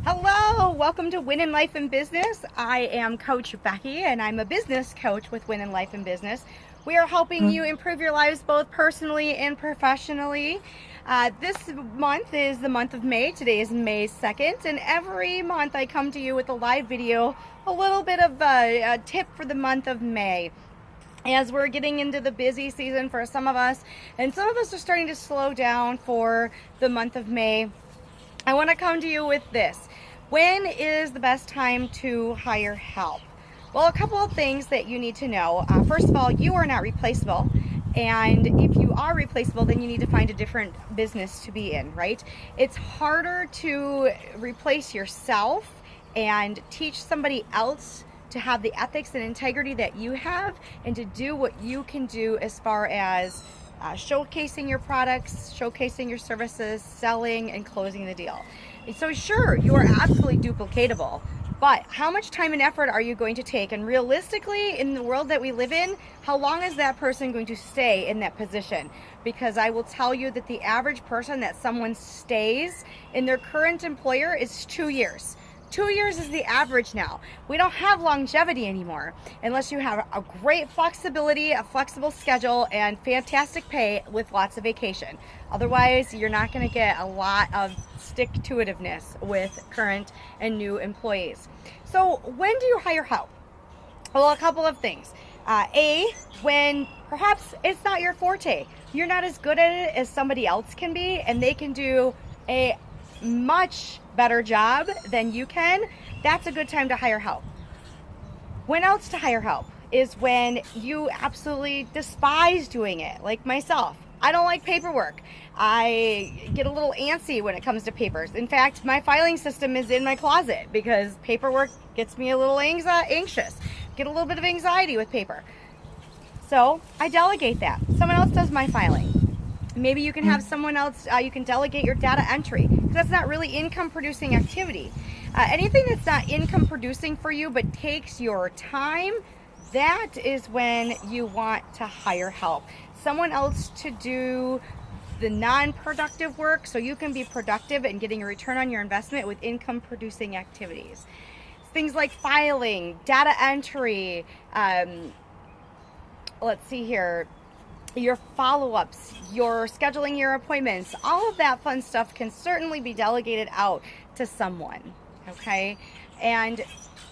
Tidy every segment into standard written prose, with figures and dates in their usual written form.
Hello, welcome to Win in Life and Business. I am Coach Becky and I'm a business coach with Win in Life and Business. We are helping you improve your lives both personally and professionally. This month is the month of May. Today is May 2nd, and every month I come to you with a live video, a little bit of a tip for the month of May. As we're getting into the busy season for some of us, and some of us are starting to slow down for the month of May, I want to come to you with this. When is the best time to hire help? Well, a couple of things that you need to know. First of all, you are not replaceable. And if you are replaceable, then you need to find a different business to be in, right? It's harder to replace yourself and teach somebody else to have the ethics and integrity that you have and to do what you can do as far as showcasing your products, showcasing your services, selling, and closing the deal. And so sure, you are absolutely duplicatable, but how much time and effort are you going to take? And realistically, in the world that we live in, how long is that person going to stay in that position? Because I will tell you that the average person that someone stays in their current employer is 2 years. 2 years is the average now. We don't have longevity anymore unless you have a great flexibility, a flexible schedule, and fantastic pay with lots of vacation. Otherwise, you're not going to get a lot of stick-to-itiveness with current and new employees. So when do you hire help? Well, a couple of things. When perhaps it's not your forte. You're not as good at it as somebody else can be, and they can do a much better job than you can. That's a good time to hire help. When else to hire help is when you absolutely despise doing it, like myself. I don't like paperwork. I get a little antsy when it comes to papers. In fact, my filing system is in my closet because paperwork gets me a little anxious. Get a little bit of anxiety with paper. So I delegate that. Someone else does my filing. Maybe you can have someone else, you can delegate your data entry, because that's not really income producing activity. Anything that's not income producing for you but takes your time, that is when you want to hire help. Someone else to do the non-productive work so you can be productive and getting a return on your investment with income producing activities. Things like filing, data entry, let's see here, your follow-ups, your scheduling your appointments, all of that fun stuff can certainly be delegated out to someone, okay? And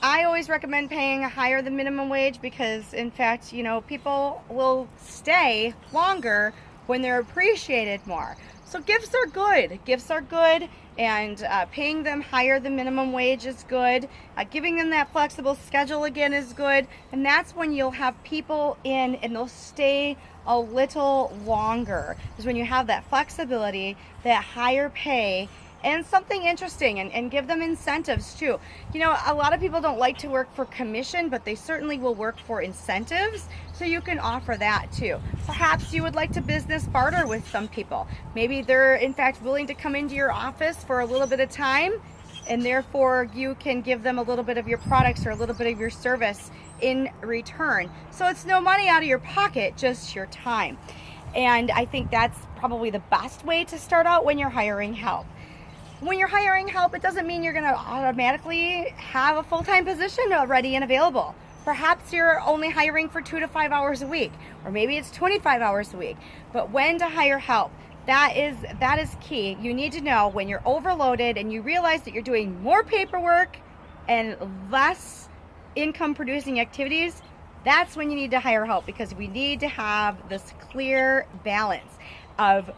I always recommend paying higher than minimum wage because, in fact, people will stay longer when they're appreciated more. So gifts are good. Gifts are good, and paying them higher than minimum wage is good. Giving them that flexible schedule again is good, and that's when you'll have people in and they'll stay a little longer, is when you have that flexibility, that higher pay, and something interesting, and give them incentives too. A lot of people don't like to work for commission, but they certainly will work for incentives, so you can offer that too. Perhaps you would like to business barter with some people. Maybe they're in fact willing to come into your office for a little bit of time, and therefore you can give them a little bit of your products or a little bit of your service in return. So it's no money out of your pocket, just your time. And I think that's probably the best way to start out when you're hiring help. When you're hiring help, it doesn't mean you're going to automatically have a full-time position ready and available. Perhaps you're only hiring for 2 to 5 hours a week, or maybe it's 25 hours a week. But when to hire help, that is key. You need to know when you're overloaded and you realize that you're doing more paperwork and less income producing activities, that's when you need to hire help, because we need to have this clear balance of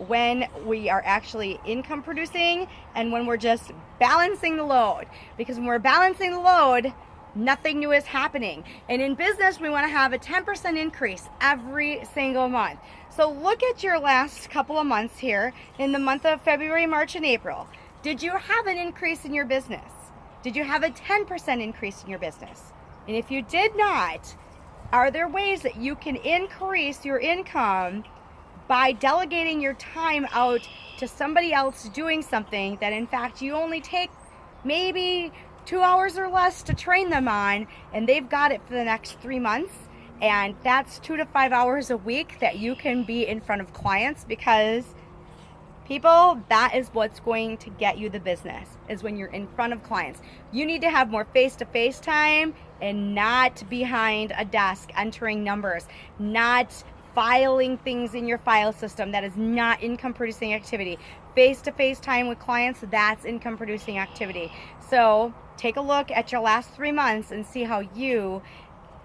when we are actually income producing and when we're just balancing the load. Because when we're balancing the load, nothing new is happening. And in business, we want to have a 10% increase every single month. So look at your last couple of months here in the month of February, March, and April. Did you have an increase in your business? Did you have a 10% increase in your business? And if you did not, are there ways that you can increase your income by delegating your time out to somebody else doing something that in fact you only take maybe 2 hours or less to train them on, and they've got it for the next 3 months, and that's 2 to 5 hours a week that you can be in front of clients, because People, that is what's going to get you the business, is when you're in front of clients. You need to have more face-to-face time and not behind a desk entering numbers, not filing things in your file system. That is not income producing activity. Face-to-face time with clients, that's income producing activity. So take a look at your last 3 months and see how you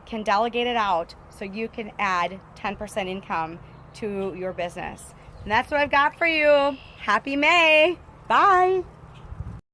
can delegate it out so you can add 10% income to your business. And that's what I've got for you. Happy May. Bye.